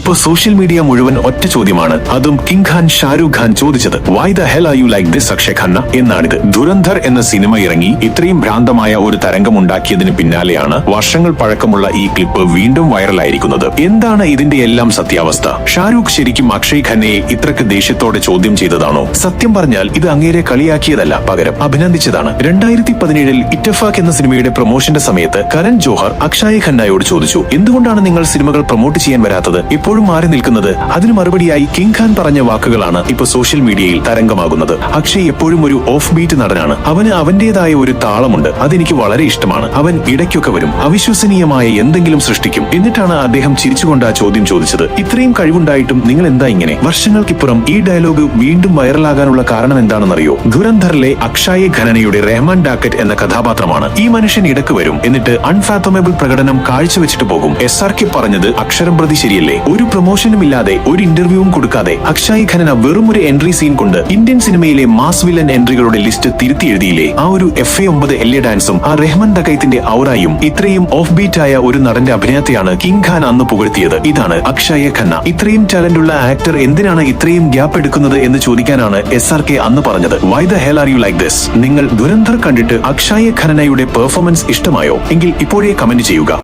ഇപ്പൊ social media മുഴുവൻ ഒറ്റ ചോദ്യമാണ്, അതും കിങ് ഖാൻ ഷാരൂഖ് ഖാൻ ചോദിച്ചത്. Why the hell are you like this Akshay Khanna എന്നാണിത്. ദുരന്ധർ എന്ന സിനിമ ഇറങ്ങി ഇത്രയും ഭ്രാന്തമായ ഒരു തരംഗമുണ്ടാക്കിയതിന് പിന്നാലെയാണ് വർഷങ്ങൾ പഴക്കമുള്ള ഈ ക്ലിപ്പ് വീണ്ടും വൈറലായിരിക്കുന്നത്. എന്താണ് ഇതിന്റെ എല്ലാം സത്യാവസ്ഥ? ഷാരൂഖ് ശരിക്കും അക്ഷയ് ഖന്നയെ ഇത്രക്ക് ദേഷ്യത്തോടെ ചോദ്യം ചെയ്തതാണോ? സത്യം പറഞ്ഞാൽ ഇത് അങ്ങേരെ കളിയാക്കിയതല്ല, പകരം അഭിനന്ദിച്ചതാണ്. 2017 ഇറ്റഫാഖ് എന്ന സിനിമയുടെ പ്രൊമോഷന്റെ സമയത്ത് കരൺ ജോഹർ അക്ഷയ് ഖന്നയോട് ചോദിച്ചു, എന്തുകൊണ്ടാണ് നിങ്ങൾ സിനിമകൾ പ്രൊമോട്ട് ചെയ്യാൻ വരാത്തത്, എപ്പോഴും മാറി നിൽക്കുന്നത്? അതിന് മറുപടിയായി കിങ് ഖാൻ പറഞ്ഞ വാക്കുകളാണ് ഇപ്പൊ സോഷ്യൽ മീഡിയയിൽ തരംഗമാകുന്നത്. അക്ഷയ് എപ്പോഴും ഒരു ഓഫ് ബീറ്റ് നടനാണ്. അവന് അവന്റേതായ ഒരു താളമുണ്ട്, അതെനിക്ക് വളരെ ഇഷ്ടമാണ്. അവൻ ഇടയ്ക്കൊക്കെ വരും, അവിശ്വസനീയമായ എന്തെങ്കിലും സൃഷ്ടിക്കും. എന്നിട്ടാണ് അദ്ദേഹം ചിരിച്ചുകൊണ്ട് ആ ചോദ്യം ചോദിച്ചത്. ഇത്രയും കഴിവുണ്ടായിട്ടും നിങ്ങൾ എന്താ ഇങ്ങനെ? വർഷങ്ങൾക്കിപ്പുറം ഈ ഡയലോഗ് വീണ്ടും വൈറലാകാനുള്ള കാരണം എന്താണെന്നറിയോ? ധുരന്ധറിലെ അക്ഷയ് ഖന്നയുടെ റഹ്മാൻ ഡാക്കറ്റ് എന്ന കഥാപാത്രമാണ്. ഈ മനുഷ്യൻ ഇടക്ക് വരും, എന്നിട്ട് അൺഫാത്തമബിൾ പ്രകടനം കാഴ്ചവെച്ചിട്ട് പോകും. SRK പറഞ്ഞത് അക്ഷരം പ്രതി ശരിയല്ലേ? ഒരു പ്രൊമോഷനും ഇല്ലാതെ, ഒരു ഇന്റർവ്യൂവും കൊടുക്കാതെ അക്ഷയ് ഖന്ന വെറും ഒരു എൻട്രി സീൻ കൊണ്ട് ഇന്ത്യൻ സിനിമയിലെ മാസ് വില്ലൻ എൻട്രികളുടെ ലിസ്റ്റ് തിരുത്തി എഴുതിയില്ലേ? ആ ഒരു FA9 LA ഡാൻസും ആ റഹ്മാൻ ഡക്കൈത്തിന്റെ ഔറായും. ഇത്രയും ഓഫ് ബീറ്റ് ആയ ഒരു നടന്റെ അഭിനയത്തെയാണ് കിങ് ഖാൻ അന്ന് പുകഴ്ത്തിയത്. ഇതാണ് അക്ഷയ് ഖന്ന. ഇത്രയും ടാലന്റ് ഉള്ള ആക്ടർ എന്തിനാണ് ഇത്രയും ഗ്യാപ്പ് എടുക്കുന്നത് എന്ന് ചോദിക്കാനാണ് SRK അന്ന് പറഞ്ഞത്. Why the hell are you like this? നിങ്ങൾ ദുരന്ധർ കണ്ടിട്ട് അക്ഷയ് ഖന്നയുടെ പെർഫോമൻസ് ഇഷ്ടമായോ? എങ്കിൽ ഇപ്പോഴേ കമന്റ് ചെയ്യുക.